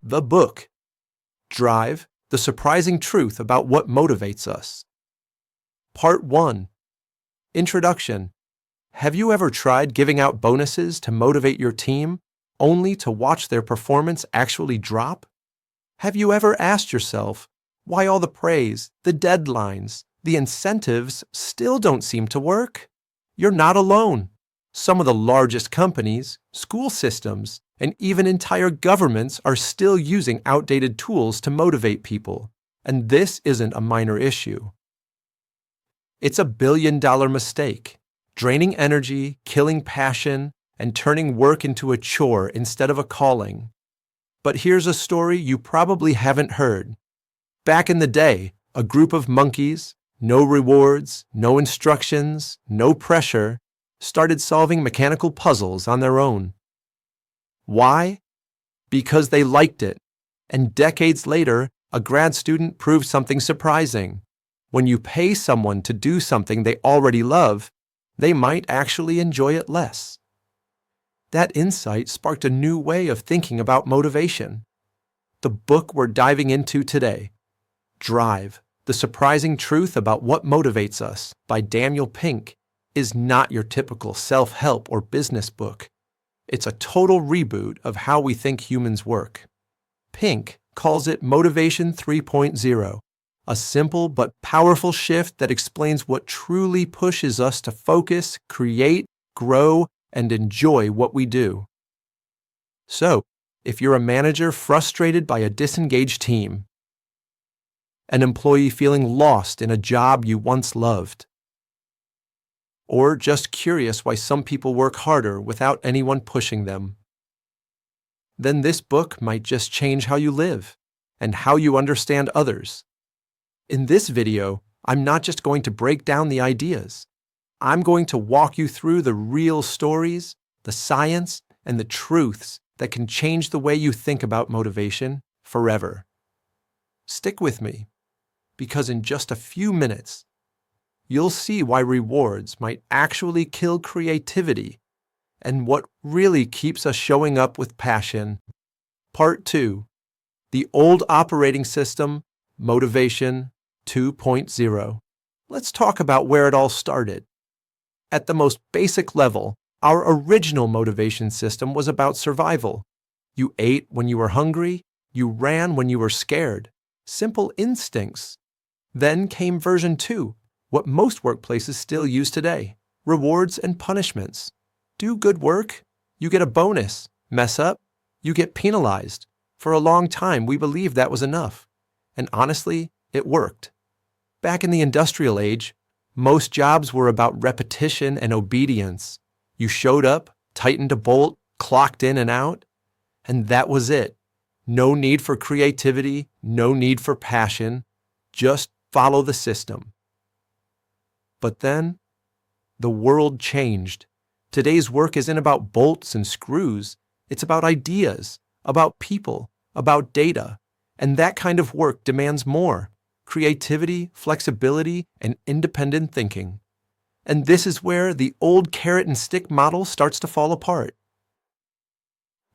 the book. Drive, the surprising truth about what motivates us. Part 1. Introduction. Have you ever tried giving out bonuses to motivate your team, only to watch their performance actually drop? Have you ever asked yourself why all the praise, the deadlines, the incentives still don't seem to work? You're not alone. Some of the largest companies, school systems, and even entire governments are still using outdated tools to motivate people, and this isn't a minor issue. It's a billion-dollar mistake, draining energy, killing passion, and turning work into a chore instead of a calling. But here's a story you probably haven't heard. Back in the day, a group of monkeys, no rewards, no instructions, no pressure, started solving mechanical puzzles on their own. Why? Because they liked it. And decades later, a grad student proved something surprising. When you pay someone to do something they already love, they might actually enjoy it less. That insight sparked a new way of thinking about motivation. The book we're diving into today, Drive, the surprising truth about what motivates us, by Daniel Pink, is not your typical self-help or business book. It's a total reboot of how we think humans work. Pink calls it Motivation 3.0, a simple but powerful shift that explains what truly pushes us to focus, create, grow, and enjoy what we do. So, if you're a manager frustrated by a disengaged team, an employee feeling lost in a job you once loved, or just curious why some people work harder without anyone pushing them, then this book might just change how you live and how you understand others. In this video, I'm not just going to break down the ideas. I'm going to walk you through the real stories, the science, and the truths that can change the way you think about motivation forever. Stick with me, because in just a few minutes, you'll see why rewards might actually kill creativity and what really keeps us showing up with passion. Part 2. The old operating system, Motivation 2.0. Let's talk about where it all started. At the most basic level, our original motivation system was about survival. You ate when you were hungry, you ran when you were scared. Simple instincts. Then came version 2, what most workplaces still use today, rewards and punishments. Do good work, you get a bonus. Mess up, you get penalized. For a long time, we believed that was enough. And honestly, it worked. Back in the industrial age, most jobs were about repetition and obedience. You showed up, tightened a bolt, clocked in and out, and that was it. No need for creativity, no need for passion, just follow the system. But then, the world changed. Today's work isn't about bolts and screws. It's about ideas, about people, about data. And that kind of work demands more: creativity, flexibility, and independent thinking. And this is where the old carrot and stick model starts to fall apart.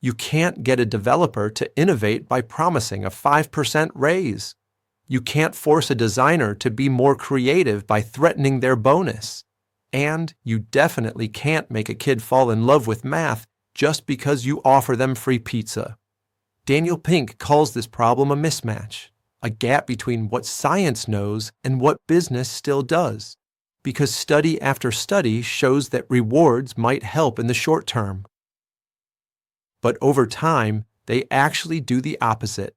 You can't get a developer to innovate by promising a 5% raise. You can't force a designer to be more creative by threatening their bonus. And you definitely can't make a kid fall in love with math just because you offer them free pizza. Daniel Pink calls this problem a mismatch, a gap between what science knows and what business still does, because study after study shows that rewards might help in the short term. But over time, they actually do the opposite.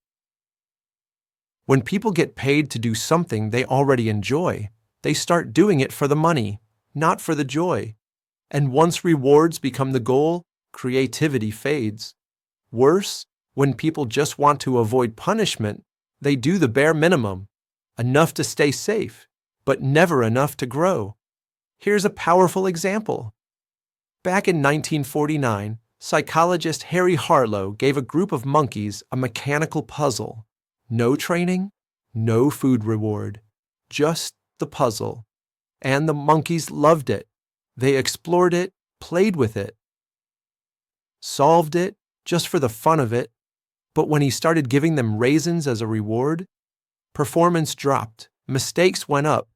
When people get paid to do something they already enjoy, they start doing it for the money, not for the joy. And once rewards become the goal, creativity fades. Worse, when people just want to avoid punishment, they do the bare minimum, enough to stay safe, but never enough to grow. Here's a powerful example. Back in 1949, psychologist Harry Harlow gave a group of monkeys a mechanical puzzle. No training, no food reward, just the puzzle. And the monkeys loved it. They explored it, played with it, solved it just for the fun of it. But when he started giving them raisins as a reward, performance dropped, mistakes went up.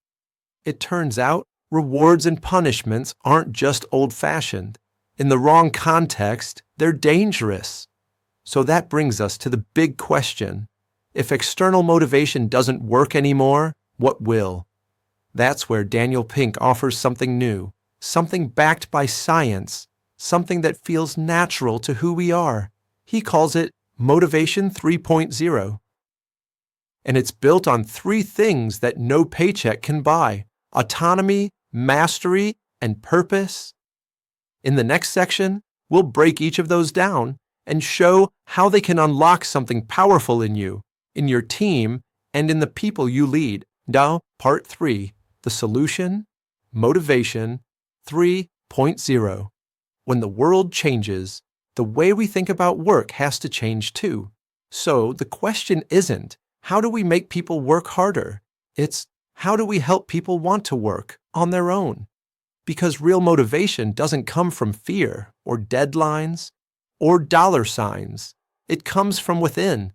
It turns out rewards and punishments aren't just old-fashioned. In the wrong context, they're dangerous. So that brings us to the big question. If external motivation doesn't work anymore, what will? That's where Daniel Pink offers something new, something backed by science, something that feels natural to who we are. He calls it Motivation 3.0. And it's built on 3 things that no paycheck can buy: autonomy, mastery, and purpose. In the next section, we'll break each of those down and show how they can unlock something powerful in you, in your team, and in the people you lead. Now, Part 3, the solution, Motivation 3.0. When the world changes, the way we think about work has to change too. So the question isn't, how do we make people work harder? It's, how do we help people want to work on their own? Because real motivation doesn't come from fear or deadlines or dollar signs. It comes from within,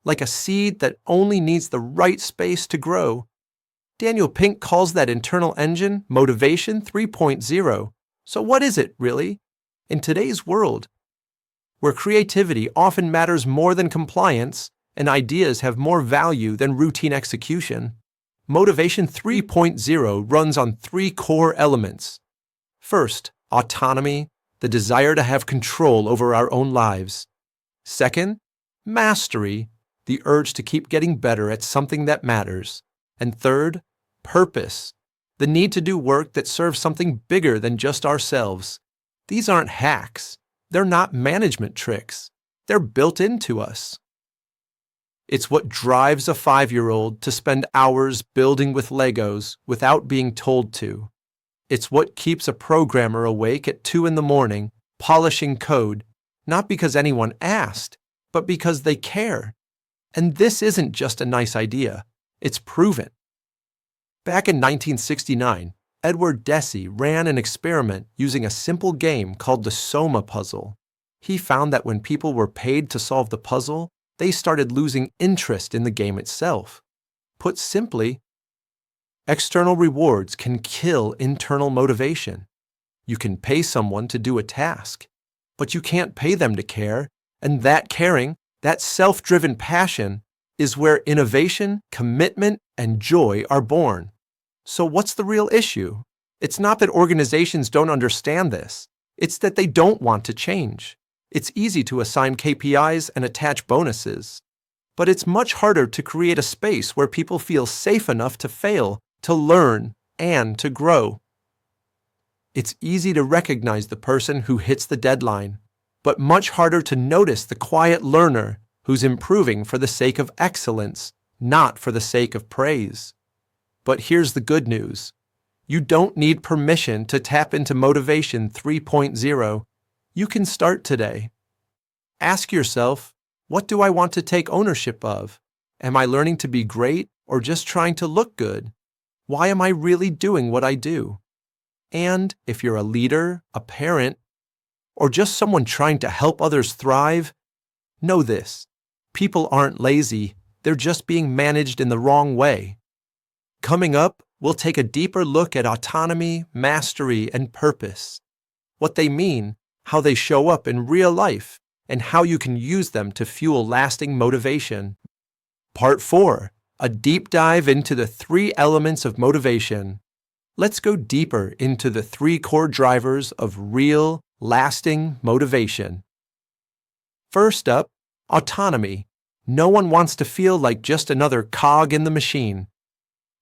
like a seed that only needs the right space to grow. Daniel Pink calls that internal engine Motivation 3.0. So what is it, really? In today's world, where creativity often matters more than compliance and ideas have more value than routine execution, Motivation 3.0 runs on 3 core elements. First, autonomy, the desire to have control over our own lives. Second, mastery, the urge to keep getting better at something that matters. And third, purpose, the need to do work that serves something bigger than just ourselves. These aren't hacks. They're not management tricks. They're built into us. It's what drives a 5-year-old to spend hours building with Legos without being told to. It's what keeps a programmer awake at 2 a.m, polishing code, not because anyone asked, but because they care. And this isn't just a nice idea. It's proven. Back in 1969, Edward Deci ran an experiment using a simple game called the Soma puzzle. He found that when people were paid to solve the puzzle, they started losing interest in the game itself. Put simply, external rewards can kill internal motivation. You can pay someone to do a task, but you can't pay them to care, and that caring, that self-driven passion, is where innovation, commitment, and joy are born. So what's the real issue? It's not that organizations don't understand this. It's that they don't want to change. It's easy to assign KPIs and attach bonuses, but it's much harder to create a space where people feel safe enough to fail, to learn, and to grow. It's easy to recognize the person who hits the deadline, but much harder to notice the quiet learner who's improving for the sake of excellence, not for the sake of praise. But here's the good news. You don't need permission to tap into Motivation 3.0. You can start today. Ask yourself, what do I want to take ownership of? Am I learning to be great or just trying to look good? Why am I really doing what I do? And if you're a leader, a parent, or just someone trying to help others thrive, know this. People aren't lazy. They're just being managed in the wrong way. Coming up, we'll take a deeper look at autonomy, mastery, and purpose. What they mean, how they show up in real life, and how you can use them to fuel lasting motivation. Part 4, a deep dive into the 3 elements of motivation. Let's go deeper into the 3 core drivers of real, lasting motivation. First up, autonomy. No one wants to feel like just another cog in the machine.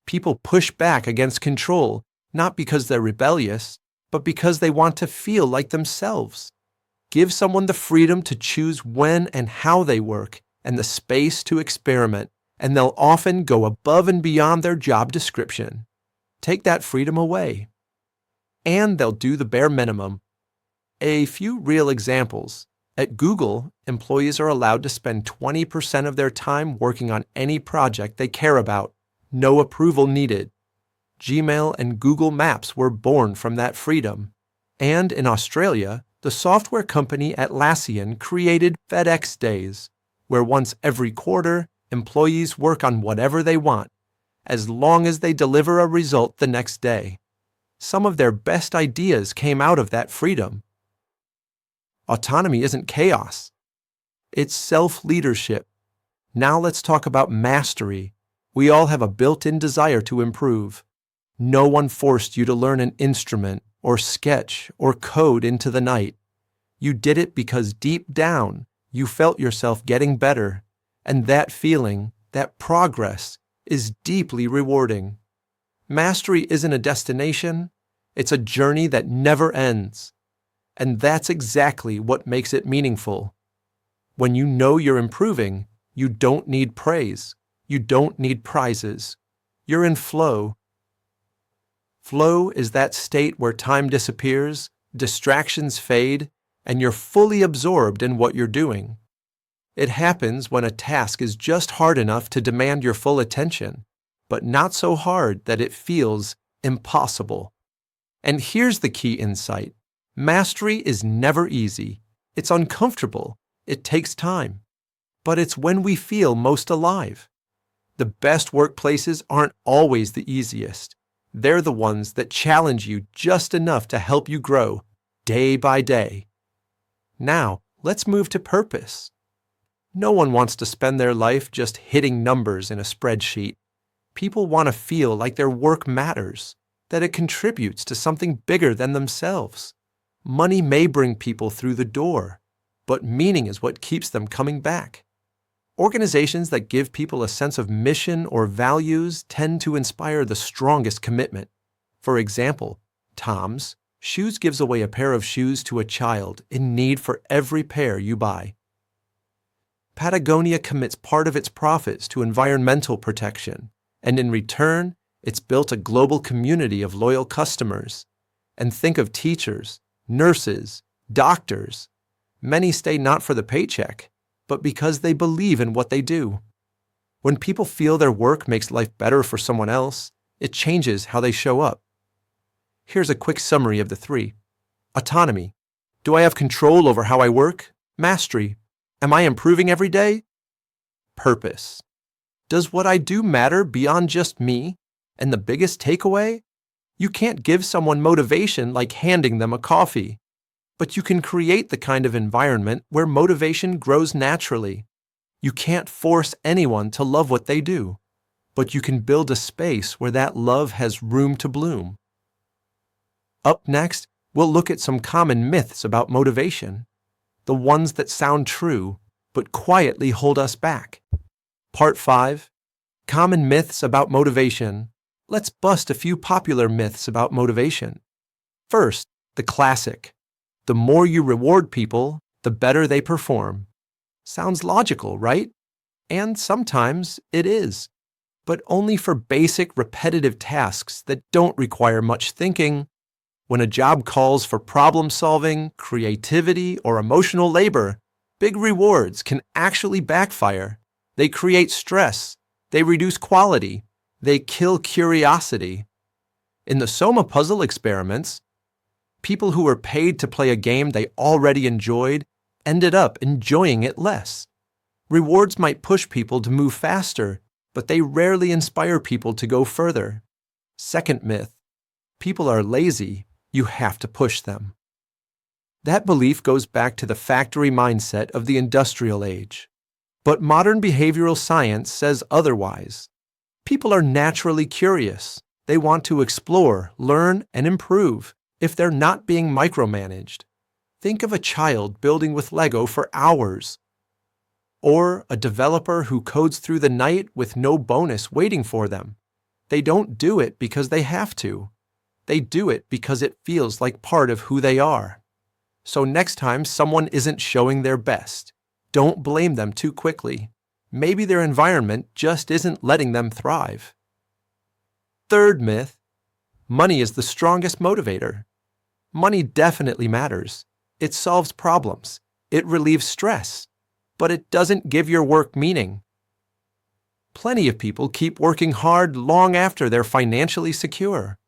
People push back against control, not because they're rebellious, but because they want to feel like themselves. Give someone the freedom to choose when and how they work and the space to experiment, and they'll often go above and beyond their job description. Take that freedom away. And they'll do the bare minimum. A few real examples. At Google, employees are allowed to spend 20% of their time working on any project they care about. No approval needed. Gmail and Google Maps were born from that freedom. And in Australia, the software company Atlassian created FedEx Days, where once every quarter, employees work on whatever they want, as long as they deliver a result the next day. Some of their best ideas came out of that freedom. Autonomy isn't chaos. It's self-leadership. Now let's talk about mastery. We all have a built-in desire to improve. No one forced you to learn an instrument or sketch or code into the night. You did it because deep down, you felt yourself getting better, and that feeling, that progress, is deeply rewarding. Mastery isn't a destination, it's a journey that never ends. And that's exactly what makes it meaningful. When you know you're improving, you don't need praise. You don't need prizes. You're in flow. Flow is that state where time disappears, distractions fade, and you're fully absorbed in what you're doing. It happens when a task is just hard enough to demand your full attention, but not so hard that it feels impossible. And here's the key insight. Mastery is never easy. It's uncomfortable. It takes time. But it's when we feel most alive. The best workplaces aren't always the easiest. They're the ones that challenge you just enough to help you grow day by day. Now, let's move to purpose. No one wants to spend their life just hitting numbers in a spreadsheet. People want to feel like their work matters, that it contributes to something bigger than themselves. Money may bring people through the door, but meaning is what keeps them coming back. Organizations that give people a sense of mission or values tend to inspire the strongest commitment. For example, Tom's Shoes gives away a pair of shoes to a child in need for every pair you buy. Patagonia commits part of its profits to environmental protection, and in return, it's built a global community of loyal customers. And think of teachers, nurses, doctors. Many stay not for the paycheck, but because they believe in what they do. When people feel their work makes life better for someone else, it changes how they show up. Here's a quick summary of the three. Autonomy. Do I have control over how I work? Mastery. Am I improving every day? Purpose. Does what I do matter beyond just me? And the biggest takeaway? You can't give someone motivation like handing them a coffee. But you can create the kind of environment where motivation grows naturally. You can't force anyone to love what they do, but you can build a space where that love has room to bloom. Up next, we'll look at some common myths about motivation, the ones that sound true, but quietly hold us back. Part 5, Common Myths About Motivation. Let's bust a few popular myths about motivation. First, the classic. The more you reward people, the better they perform. Sounds logical, right? And sometimes it is, but only for basic repetitive tasks that don't require much thinking. When a job calls for problem solving, creativity, or emotional labor, big rewards can actually backfire. They create stress. They reduce quality. They kill curiosity. In the Soma puzzle experiments, people who were paid to play a game they already enjoyed ended up enjoying it less. Rewards might push people to move faster, but they rarely inspire people to go further. Second myth, people are lazy. You have to push them. That belief goes back to the factory mindset of the industrial age. But modern behavioral science says otherwise. People are naturally curious. They want to explore, learn, and improve if they're not being micromanaged. Think of a child building with Lego for hours, or a developer who codes through the night with no bonus waiting for them. They don't do it because they have to. They do it because it feels like part of who they are. So next time someone isn't showing their best, don't blame them too quickly. Maybe their environment just isn't letting them thrive. Third myth, money is the strongest motivator. Money definitely matters. It solves problems. It relieves stress. But it doesn't give your work meaning. Plenty of people keep working hard long after they're financially secure.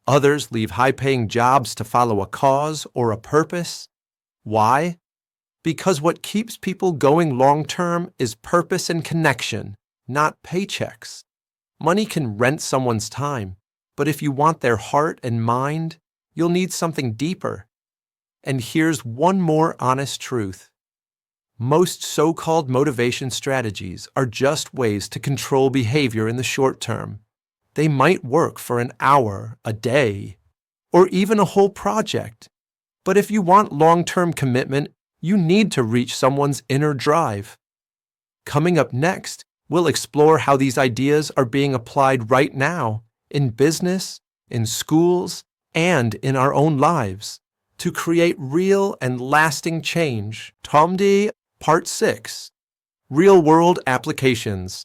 Others leave high-paying jobs to follow a cause or a purpose. Why? Because what keeps people going long-term is purpose and connection, not paychecks. Money can rent someone's time, but if you want their heart and mind, you'll need something deeper. And here's one more honest truth. Most so-called motivation strategies are just ways to control behavior in the short term. They might work for an hour, a day, or even a whole project. But if you want long-term commitment, you need to reach someone's inner drive. Coming up next, we'll explore how these ideas are being applied right now in business, in schools, and in our own lives to create real and lasting change. Tomdi, Part 6, Real-World Applications.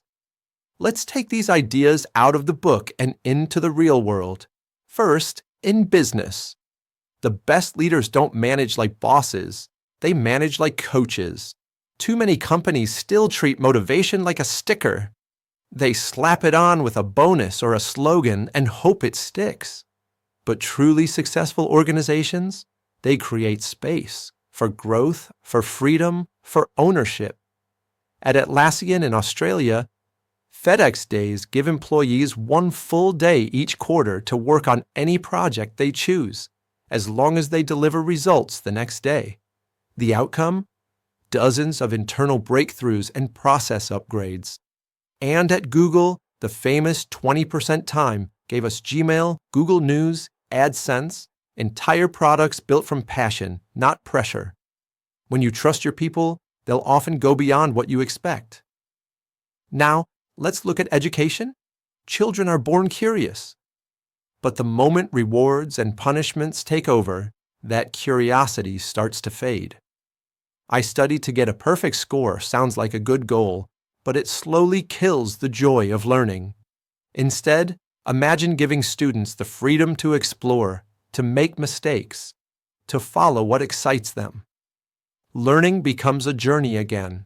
Let's take these ideas out of the book and into the real world. First, in business. The best leaders don't manage like bosses. They manage like coaches. Too many companies still treat motivation like a sticker. They slap it on with a bonus or a slogan and hope it sticks. But truly successful organizations, they create space for growth, for freedom, for ownership. At Atlassian in Australia, FedEx Days give employees one full day each quarter to work on any project they choose, as long as they deliver results the next day. The outcome? Dozens of internal breakthroughs and process upgrades. And at Google, the famous 20% time gave us Gmail, Google News, AdSense, entire products built from passion, not pressure. When you trust your people, they'll often go beyond what you expect. Now, let's look at education. Children are born curious. But the moment rewards and punishments take over, that curiosity starts to fade. I studied to get a perfect score sounds like a good goal, but it slowly kills the joy of learning. Instead, imagine giving students the freedom to explore, to make mistakes, to follow what excites them. Learning becomes a journey again.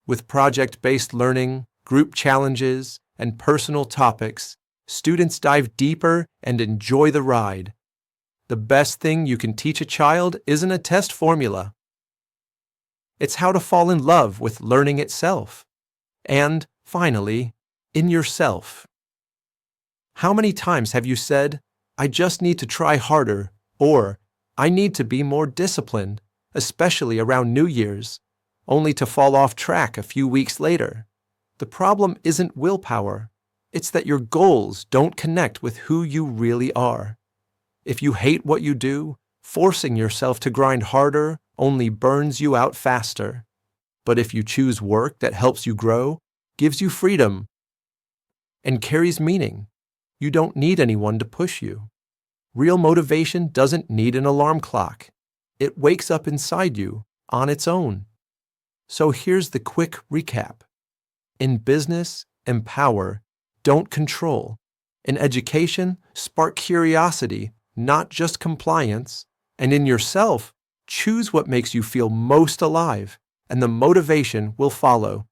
With project-based learning, group challenges, and personal topics, students dive deeper and enjoy the ride. The best thing you can teach a child isn't a test formula. It's how to fall in love with learning itself. And, finally, in yourself. How many times have you said, "I just need to try harder," or "I need to be more disciplined," especially around New Year's, only to fall off track a few weeks later? The problem isn't willpower. It's that your goals don't connect with who you really are. If you hate what you do, forcing yourself to grind harder only burns you out faster. But if you choose work that helps you grow, gives you freedom, and carries meaning, you don't need anyone to push you. Real motivation doesn't need an alarm clock. It wakes up inside you on its own. So here's the quick recap. In business, empower, don't control. In education, spark curiosity, not just compliance. And in yourself, choose what makes you feel most alive, and the motivation will follow.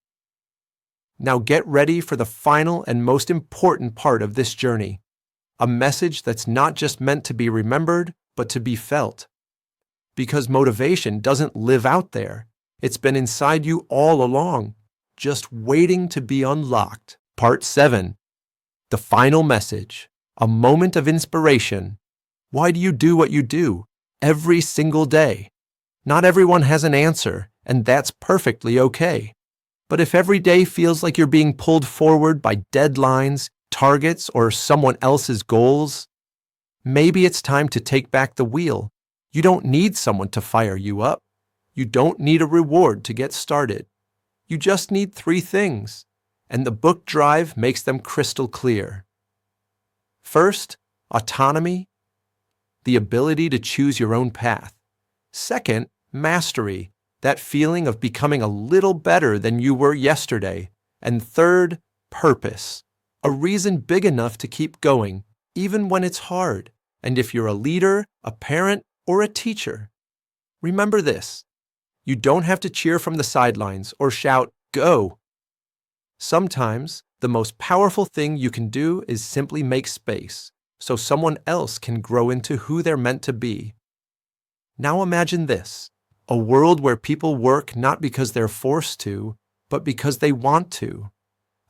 Now get ready for the final and most important part of this journey, a message that's not just meant to be remembered, but to be felt. Because motivation doesn't live out there. It's been inside you all along, just waiting to be unlocked. Part 7. The final message, a moment of inspiration. Why do you do what you do every single day? Not everyone has an answer, and that's perfectly okay. But if every day feels like you're being pulled forward by deadlines, targets, or someone else's goals, maybe it's time to take back the wheel. You don't need someone to fire you up. You don't need a reward to get started. You just need 3 things, and the book Drive makes them crystal clear. First, autonomy, the ability to choose your own path. Second, mastery, that feeling of becoming a little better than you were yesterday. And third, purpose, a reason big enough to keep going, even when it's hard. And if you're a leader, a parent, or a teacher, remember this. You don't have to cheer from the sidelines or shout, "Go." Sometimes, the most powerful thing you can do is simply make space, so someone else can grow into who they're meant to be. Now imagine this, A world where people work not because they're forced to, but because they want to.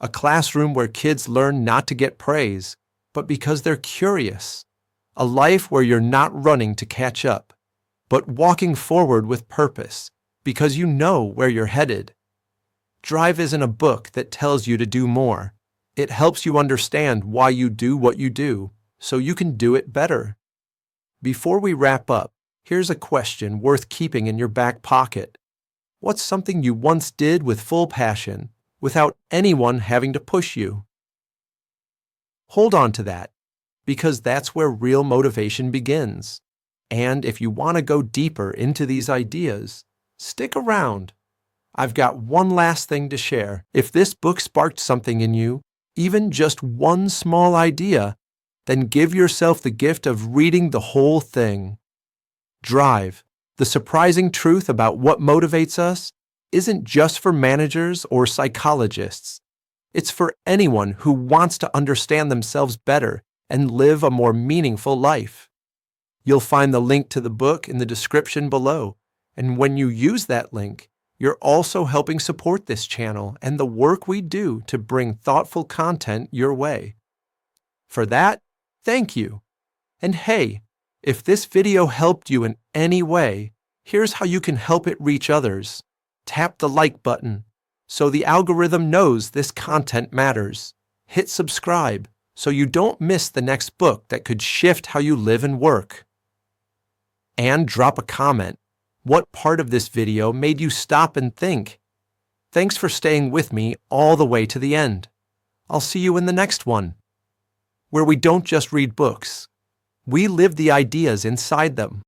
A classroom where kids learn not to get praise, but because they're curious. A life where you're not running to catch up, but walking forward with purpose, because you know where you're headed. Drive isn't a book that tells you to do more. It helps you understand why you do what you do, so you can do it better. Before we wrap up, here's a question worth keeping in your back pocket. What's something you once did with full passion, without anyone having to push you? Hold on to that, because that's where real motivation begins. And if you want to go deeper into these ideas, stick around. I've got one last thing to share. If this book sparked something in you, even just one small idea, then give yourself the gift of reading the whole thing. Drive, the surprising truth about what motivates us, isn't just for managers or psychologists. It's for anyone who wants to understand themselves better and live a more meaningful life. You'll find the link to the book in the description below, and when you use that link, you're also helping support this channel and the work we do to bring thoughtful content your way. For that, thank you. And hey, if this video helped you in any way, here's how you can help it reach others. Tap the like button so the algorithm knows this content matters. Hit subscribe so you don't miss the next book that could shift how you live and work. And drop a comment. What part of this video made you stop and think? Thanks for staying with me all the way to the end. I'll see you in the next one, where we don't just read books. We live the ideas inside them.